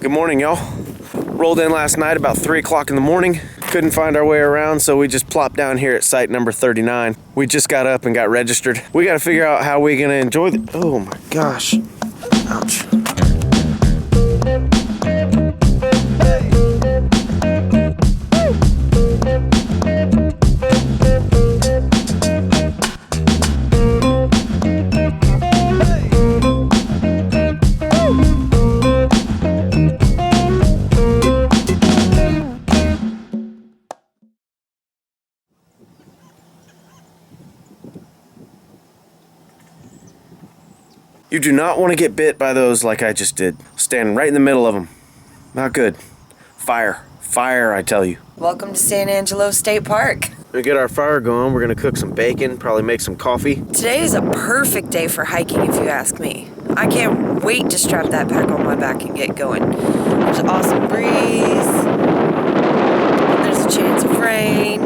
Good morning, y'all. Rolled in last night about 3 o'clock in the morning. Couldn't find our way around, so we just plopped down here at site number 39. We just got up and got registered. We got to figure out how we're gonna enjoy the... Oh my gosh. Ouch. You do not want to get bit by those like I just did. Standing right in the middle of them. Not good. Fire. Fire, I tell you. Welcome to San Angelo State Park. We get our fire going. We're going to cook some bacon, probably make some coffee. Today is a perfect day for hiking, if you ask me. I can't wait to strap that pack on my back and get going. There's an awesome breeze. There's a chance of rain.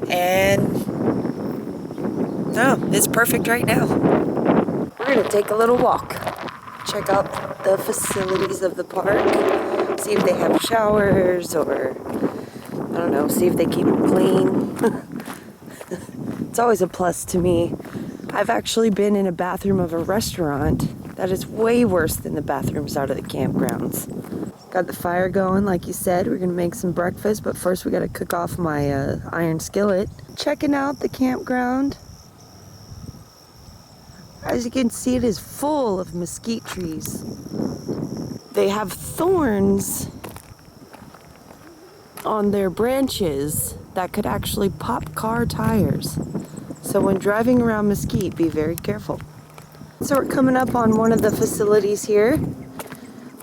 And no, it's perfect right now. We're going to take a little walk. Check out the facilities of the park. See if they have showers or, I don't know, see if they keep them clean. It's always a plus to me. I've actually been in a bathroom of a restaurant that is way worse than the bathrooms out of the campgrounds. Got the fire going, like you said. We're going to make some breakfast, but first we got to cook off my iron skillet. Checking out the campground. As you can see, it is full of mesquite trees. They have thorns on their branches that could actually pop car tires. So when driving around mesquite, be very careful. So we're coming up on one of the facilities here.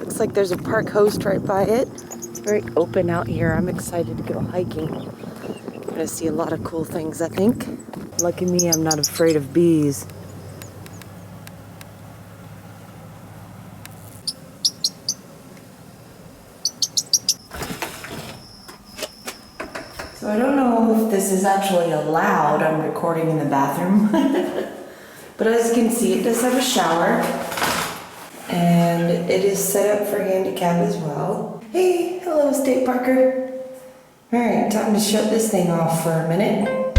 Looks like there's a park host right by it. It's very open out here. I'm excited to go hiking. I'm gonna see a lot of cool things, I think. Lucky me, I'm not afraid of bees. So I don't know if this is actually allowed. I'm recording in the bathroom. But as you can see, it does have a shower. And it is set up for handicap as well. Hey, hello State Parker. Alright, time to shut this thing off for a minute.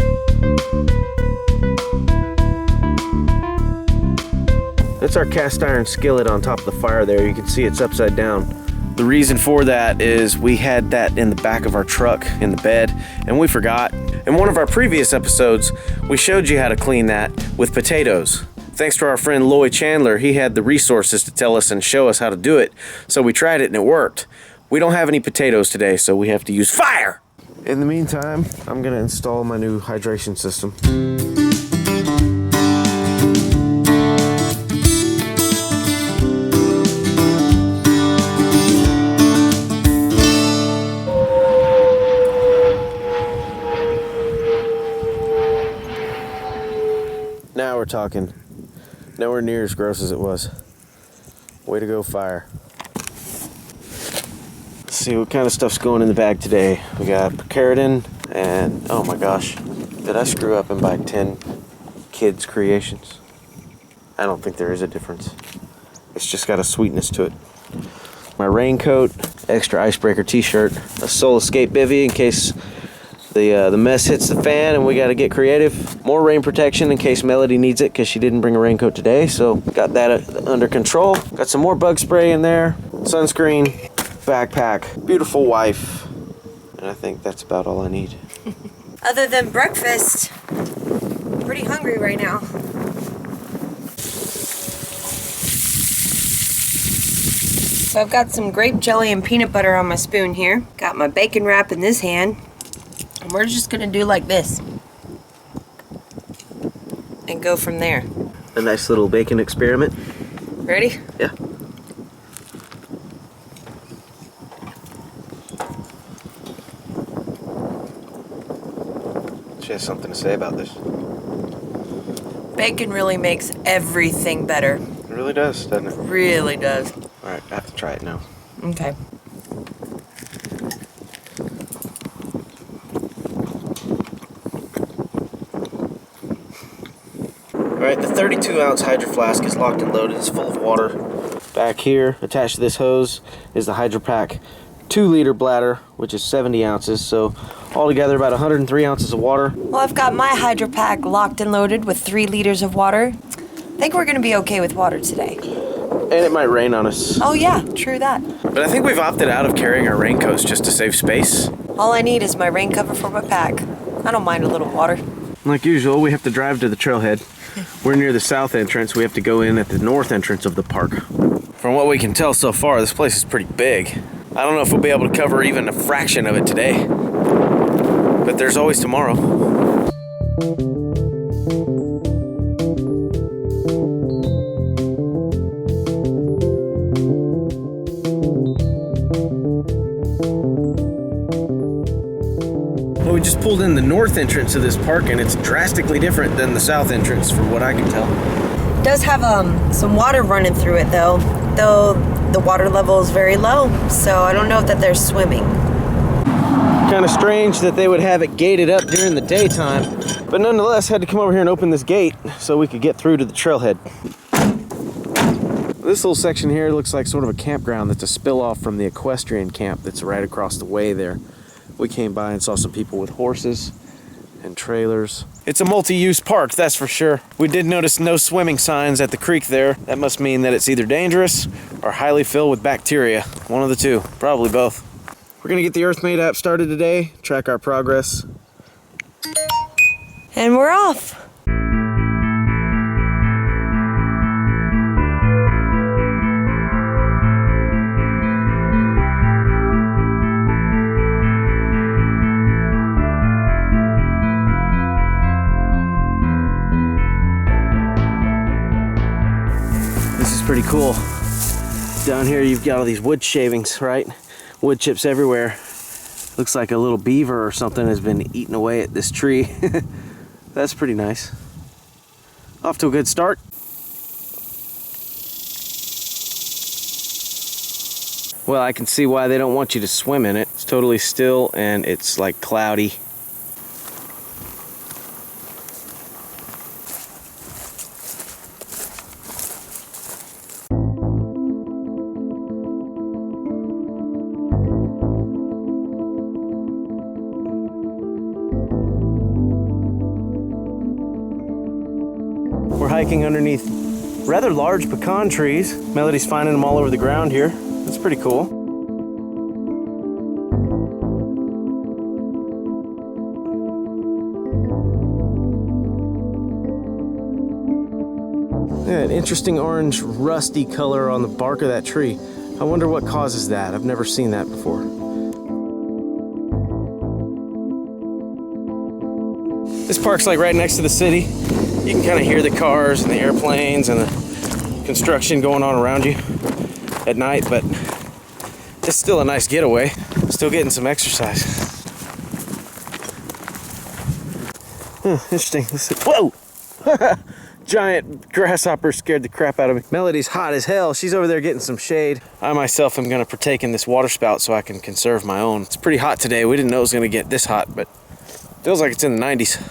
That's our cast iron skillet on top of the fire there. You can see it's upside down. The reason for that is we had that in the back of our truck in the bed and we forgot. In one of our previous episodes, we showed you how to clean that with potatoes. Thanks to our friend Lloyd Chandler, he had the resources to tell us and show us how to do it. So we tried it and it worked. We don't have any potatoes today, so we have to use fire. In the meantime, I'm gonna install my new hydration system. Now we're talking. Nowhere near as gross as it was. Way to go, fire. Let's see what kind of stuff's going in the bag today. We got keratin and, oh my gosh, did I screw up and buy 10 kids' creations? I don't think there is a difference. It's just got a sweetness to it. My raincoat, extra icebreaker t-shirt, a Soul Escape bivvy in case the mess hits the fan and we got to get creative. More rain protection in case Melody needs it because she didn't bring a raincoat today, so got that under control. Got some more bug spray in there, sunscreen, backpack, beautiful wife, and I think that's about all I need. Other than breakfast, I'm pretty hungry right now. So I've got some grape jelly and peanut butter on my spoon here. Got my bacon wrap in this hand. And we're just gonna do like this. And go from there. A nice little bacon experiment. Ready? Yeah. She has something to say about this. Bacon really makes everything better. It really does, doesn't it? Really does. Alright, I have to try it now. Okay. Alright, the 32-ounce Hydro Flask is locked and loaded. It's full of water. Back here, attached to this hose, is the Hydro Pack 2-liter bladder, which is 70 ounces. So altogether about 103 ounces of water. Well, I've got my Hydro Pack locked and loaded with 3 liters of water. I think we're gonna be okay with water today. And it might rain on us. Oh yeah, true that. But I think we've opted out of carrying our raincoats just to save space. All I need is my rain cover for my pack. I don't mind a little water. Like usual, we have to drive to the trailhead. We're near the south entrance. We have to go in at the north entrance of the park. From what we can tell so far, this place is pretty big. I don't know if we'll be able to cover even a fraction of it today. But there's always tomorrow. Well, we just pulled in the north entrance of this park, and it's drastically different than the south entrance from what I can tell. It does have some water running through it though the water level is very low, so I don't know that they're swimming. Kind of strange that they would have it gated up during the daytime, but nonetheless had to come over here and open this gate so we could get through to the trailhead. This little section here looks like sort of a campground that's a spill off from the equestrian camp that's right across the way there. We came by and saw some people with horses and trailers. It's a multi-use park, that's for sure. We did notice no swimming signs at the creek there. That must mean that it's either dangerous or highly filled with bacteria. One of the two, probably both. We're gonna get the Earthmate app started today, track our progress. And we're off. Pretty cool. Down here you've got all these wood shavings, right? Wood chips everywhere. Looks like a little beaver or something has been eating away at this tree. That's pretty nice. Off to a good start. Well, I can see why they don't want you to swim in it. It's totally still and it's like cloudy. We're hiking underneath rather large pecan trees. Melody's finding them all over the ground here. That's pretty cool. Yeah, an interesting orange rusty color on the bark of that tree. I wonder what causes that. I've never seen that before. This park's like right next to the city. You can kind of hear the cars and the airplanes and the construction going on around you at night, but it's still a nice getaway. Still getting some exercise. Interesting. Whoa! Giant grasshopper scared the crap out of me. Melody's hot as hell. She's over there getting some shade. I myself am going to partake in this water spout so I can conserve my own. It's pretty hot today. We didn't know it was going to get this hot, but feels like it's in the 90s.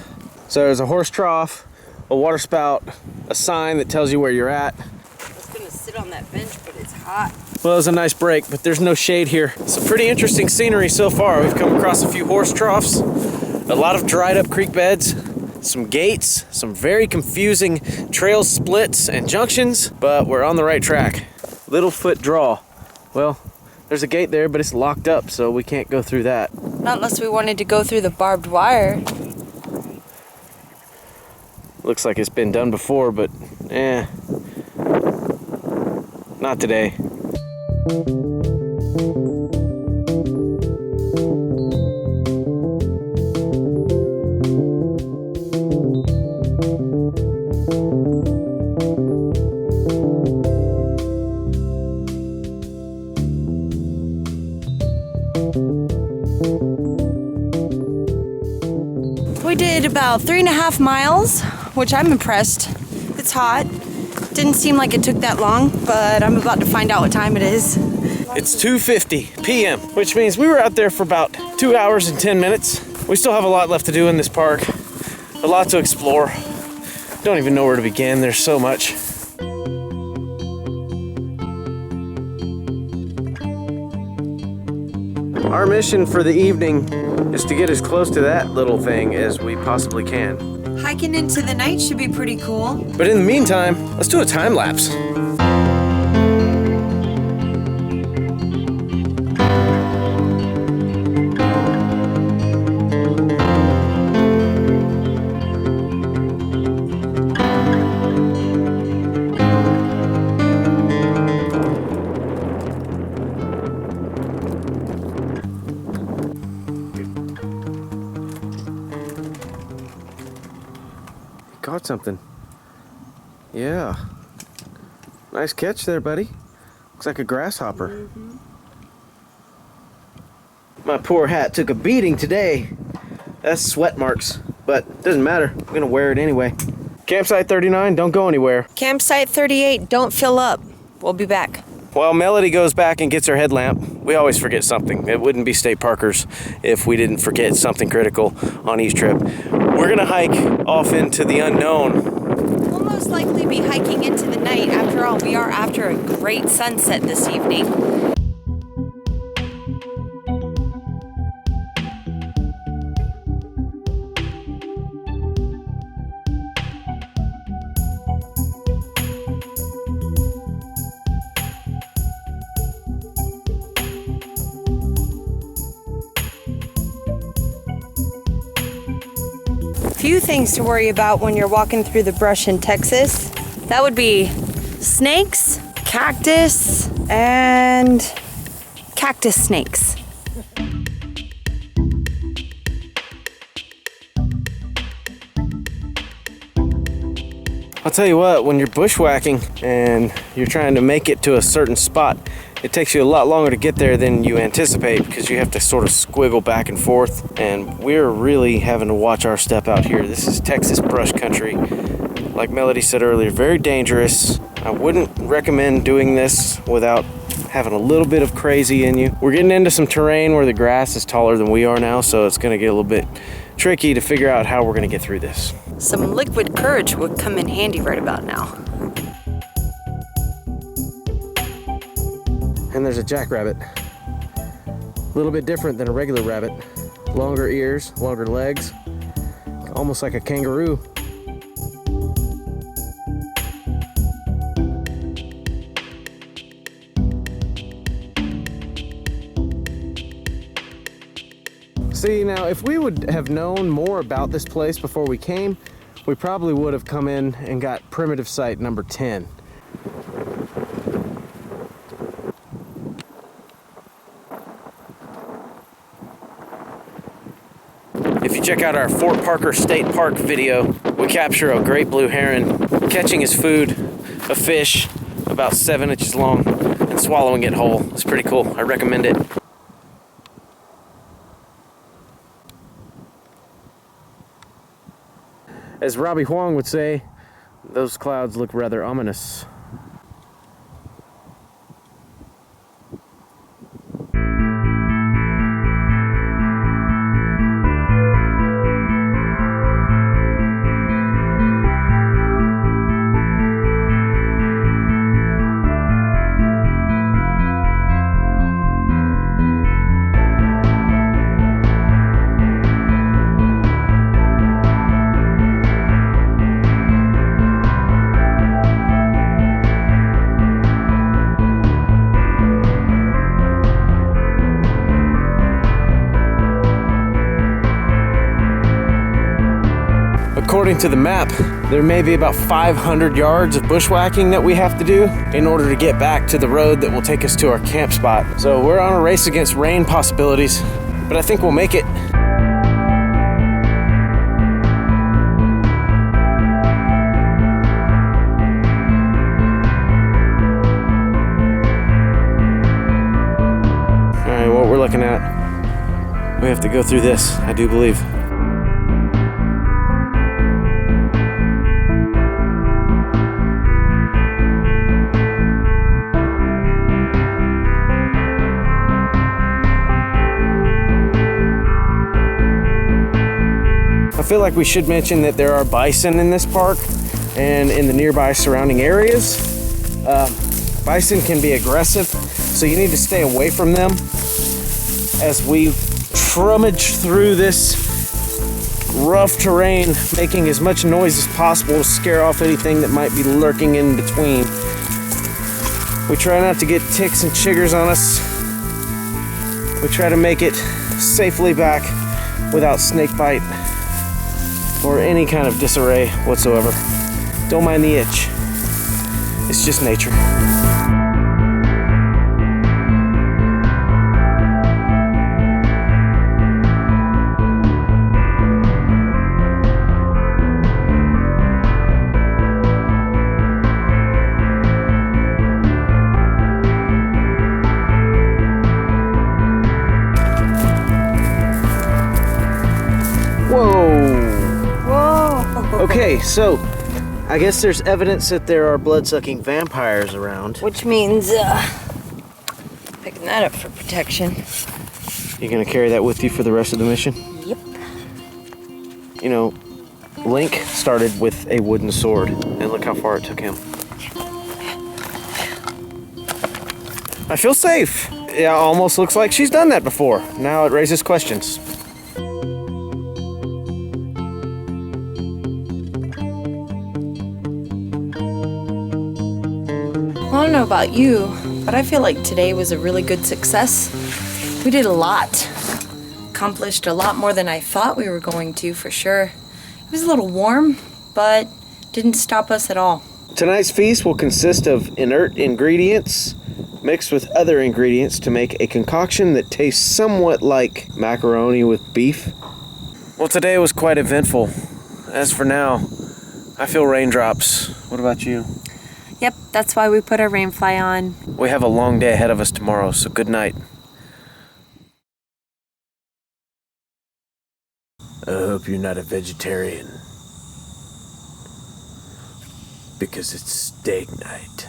So there's a horse trough, a water spout, a sign that tells you where you're at. I was gonna sit on that bench, but it's hot. Well, it was a nice break, but there's no shade here. Some pretty interesting scenery so far. We've come across a few horse troughs, a lot of dried up creek beds, some gates, some very confusing trail splits and junctions, but we're on the right track. Littlefoot Draw. Well, there's a gate there, but it's locked up, so we can't go through that. Not unless we wanted to go through the barbed wire. Looks like it's been done before, but not today. We did about 3.5 miles, which I'm impressed. It's hot. Didn't seem like it took that long, but I'm about to find out what time it is. It's 2:50 p.m., which means we were out there for about 2 hours and 10 minutes. We still have a lot left to do in this park, a lot to explore. Don't even know where to begin, there's so much. Our mission for the evening is to get as close to that little thing as we possibly can. Hiking into the night should be pretty cool. But in the meantime, let's do a time lapse. Caught something. Yeah. Nice catch there, buddy. Looks like a grasshopper. Mm-hmm. My poor hat took a beating today. That's sweat marks, but doesn't matter. I'm gonna wear it anyway. Campsite 39, don't go anywhere. Campsite 38, don't fill up. We'll be back. While Melody goes back and gets her headlamp, we always forget something. It wouldn't be State Parkers if we didn't forget something critical on each trip. We're gonna hike off into the unknown. We'll most likely be hiking into the night. After all, we are after a great sunset this evening. Few things to worry about when you're walking through the brush in Texas. That would be snakes, cactus, and cactus snakes. I'll tell you what, when you're bushwhacking and you're trying to make it to a certain spot, it takes you a lot longer to get there than you anticipate because you have to sort of squiggle back and forth, and we're really having to watch our step out here. This is Texas brush country. Like Melody said earlier, very dangerous. I wouldn't recommend doing this without having a little bit of crazy in you. We're getting into some terrain where the grass is taller than we are now, so it's gonna get a little bit tricky to figure out how we're gonna get through this. Some liquid courage would come in handy right about now. And there's a jackrabbit. A little bit different than a regular rabbit. Longer ears, longer legs, almost like a kangaroo. See, now if we would have known more about this place before we came, we probably would have come in and got primitive site number 10. If you check out our Fort Parker State Park video, we capture a great blue heron catching his food, a fish about 7 inches long, and swallowing it whole. It's pretty cool. I recommend it. As Robbie Huang would say, those clouds look rather ominous. According to the map, there may be about 500 yards of bushwhacking that we have to do in order to get back to the road that will take us to our camp spot. So we're on a race against rain possibilities, but I think we'll make it. All right, what we're looking at, we have to go through this, I do believe. I feel like we should mention that there are bison in this park and in the nearby surrounding areas. Bison can be aggressive, so you need to stay away from them. as we rummage through this rough terrain, making as much noise as possible to scare off anything that might be lurking in between. We try not to get ticks and chiggers on us. We try to make it safely back without snake bite or any kind of disarray whatsoever. Don't mind the itch. It's just nature. Okay, so I guess there's evidence that there are blood-sucking vampires around. Which means, picking that up for protection. You're gonna carry that with you for the rest of the mission? Yep. You know, Link started with a wooden sword, and look how far it took him. I feel safe. It almost looks like she's done that before. Now it raises questions. I don't know about you, but I feel like today was a really good success. We did a lot. Accomplished a lot more than I thought we were going to, for sure. It was a little warm, but didn't stop us at all. Tonight's feast will consist of inert ingredients mixed with other ingredients to make a concoction that tastes somewhat like macaroni with beef. Well, today was quite eventful. As for now, I feel raindrops. What about you? Yep, that's why we put our rainfly on. We have a long day ahead of us tomorrow, so good night. I hope you're not a vegetarian. Because it's steak night.